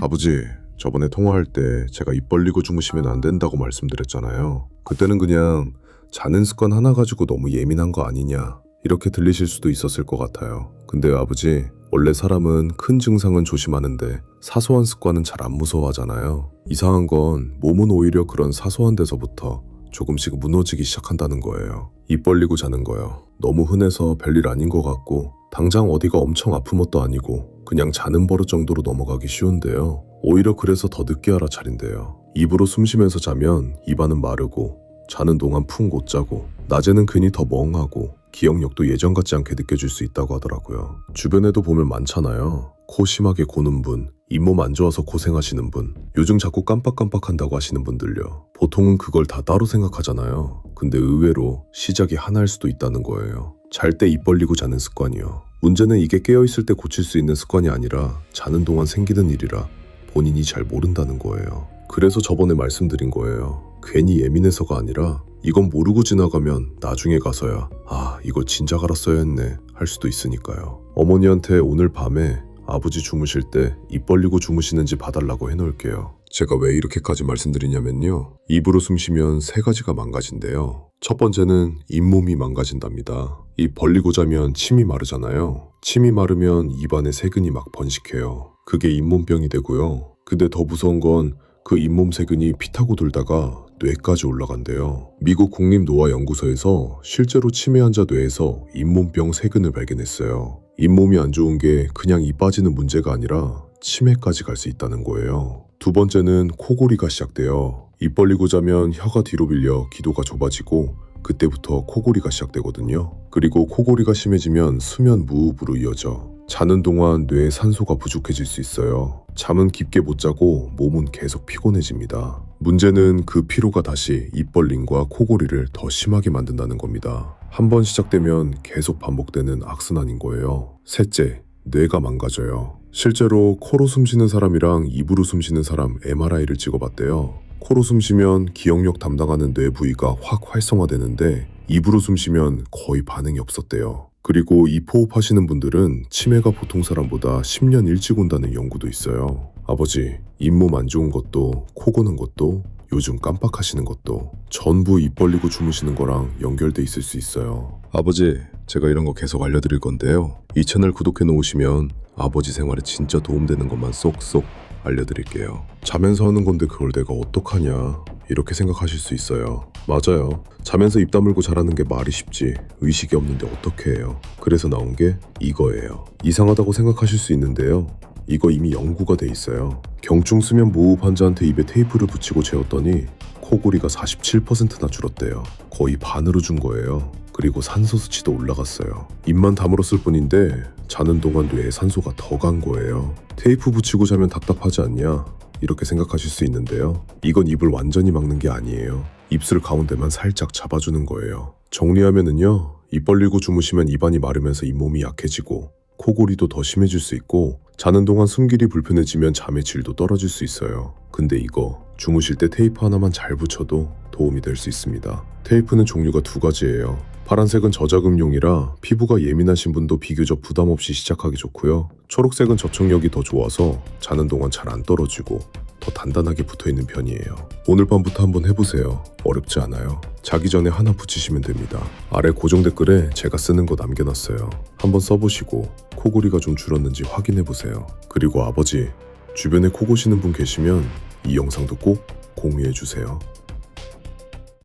아버지, 저번에 통화할 때 제가 입 벌리고 주무시면 안 된다고 말씀드렸잖아요. 그때는 그냥 자는 습관 하나 가지고 너무 예민한 거 아니냐 이렇게 들리실 수도 있었을 것 같아요. 근데 아버지, 원래 사람은 큰 증상은 조심하는데 사소한 습관은 잘 안 무서워하잖아요. 이상한 건 몸은 오히려 그런 사소한 데서부터 조금씩 무너지기 시작한다는 거예요. 입 벌리고 자는 거요. 너무 흔해서 별일 아닌 것 같고 당장 어디가 엄청 아픈 것도 아니고 그냥 자는 버릇 정도로 넘어가기 쉬운데요. 오히려 그래서 더 늦게 알아차린대요. 입으로 숨 쉬면서 자면 입안은 마르고 자는 동안 푹 못 자고 낮에는 괜히 더 멍하고 기억력도 예전 같지 않게 느껴질 수 있다고 하더라고요. 주변에도 보면 많잖아요. 코 심하게 고는 분, 잇몸 안 좋아서 고생하시는 분, 요즘 자꾸 깜빡깜빡한다고 하시는 분들요. 보통은 그걸 다 따로 생각하잖아요. 근데 의외로 시작이 하나일 수도 있다는 거예요. 잘 때 입 벌리고 자는 습관이요. 문제는 이게 깨어있을 때 고칠 수 있는 습관이 아니라 자는 동안 생기는 일이라 본인이 잘 모른다는 거예요. 그래서 저번에 말씀드린 거예요. 괜히 예민해서가 아니라 이건 모르고 지나가면 나중에 가서야 이거 진작 알았어야 했네 할 수도 있으니까요. 어머니한테 오늘 밤에 아버지 주무실 때 입 벌리고 주무시는지 봐달라고 해놓을게요. 제가 왜 이렇게까지 말씀드리냐면요. 입으로 숨 쉬면 세 가지가 망가진대요. 첫 번째는 잇몸이 망가진답니다. 입 벌리고 자면 침이 마르잖아요. 침이 마르면 입안에 세균이 막 번식해요. 그게 잇몸병이 되고요. 근데 더 무서운 건 그 잇몸 세균이 피 타고 돌다가 뇌까지 올라간대요. 미국 국립노화연구소에서 실제로 치매 환자 뇌에서 잇몸병 세균을 발견했어요. 잇몸이 안 좋은 게 그냥 입 빠지는 문제가 아니라 치매까지 갈 수 있다는 거예요. 두 번째는 코골이가 시작돼요. 입 벌리고 자면 혀가 뒤로 빌려 기도가 좁아지고 그때부터 코골이가 시작되거든요. 그리고 코골이가 심해지면 수면 무호흡으로 이어져 자는 동안 뇌에 산소가 부족해질 수 있어요. 잠은 깊게 못 자고 몸은 계속 피곤해집니다. 문제는 그 피로가 다시 입 벌림과 코골이를 더 심하게 만든다는 겁니다. 한 번 시작되면 계속 반복되는 악순환인 거예요. 셋째, 뇌가 망가져요. 실제로 코로 숨쉬는 사람이랑 입으로 숨쉬는 사람 MRI를 찍어봤대요. 코로 숨쉬면 기억력 담당하는 뇌 부위가 확 활성화되는데 입으로 숨쉬면 거의 반응이 없었대요. 그리고 입호흡하시는 분들은 치매가 보통 사람보다 10년 일찍 온다는 연구도 있어요. 아버지, 잇몸 안 좋은 것도 코 고는 것도 요즘 깜빡하시는 것도 전부 입 벌리고 주무시는 거랑 연결돼 있을 수 있어요. 아버지, 제가 이런 거 계속 알려드릴 건데요. 이 채널 구독해 놓으시면 아버지 생활에 진짜 도움되는 것만 쏙쏙 알려드릴게요. 자면서 하는 건데 그걸 내가 어떡하냐 이렇게 생각하실 수 있어요. 맞아요. 자면서 입 다물고 자라는 게 말이 쉽지 의식이 없는데 어떻게 해요. 그래서 나온 게 이거예요. 이상하다고 생각하실 수 있는데요. 이거 이미 연구가 돼 있어요. 경중 수면 무호흡 환자한테 입에 테이프를 붙이고 재웠더니 코골이가 47%나 줄었대요. 거의 반으로 준 거예요. 그리고 산소 수치도 올라갔어요. 입만 다물었을 뿐인데 자는 동안 뇌에 산소가 더 간 거예요. 테이프 붙이고 자면 답답하지 않냐? 이렇게 생각하실 수 있는데요. 이건 입을 완전히 막는 게 아니에요. 입술 가운데만 살짝 잡아주는 거예요. 정리하면은요. 입 벌리고 주무시면 입안이 마르면서 잇몸이 약해지고 코골이도 더 심해질 수 있고 자는 동안 숨길이 불편해지면 잠의 질도 떨어질 수 있어요. 근데 이거 주무실 때 테이프 하나만 잘 붙여도 도움이 될 수 있습니다. 테이프는 종류가 두 가지예요. 파란색은 저자극용이라 피부가 예민하신 분도 비교적 부담 없이 시작하기 좋고요. 초록색은 접촉력이 더 좋아서 자는 동안 잘 안 떨어지고 더 단단하게 붙어있는 편이에요. 오늘 밤부터 한번 해보세요. 어렵지 않아요. 자기 전에 하나 붙이시면 됩니다. 아래 고정 댓글에 제가 쓰는 거 남겨놨어요. 한번 써보시고 코골이가 좀 줄었는지 확인해보세요. 그리고 아버지, 주변에 코 고시는 분 계시면 이 영상도 꼭 공유해주세요.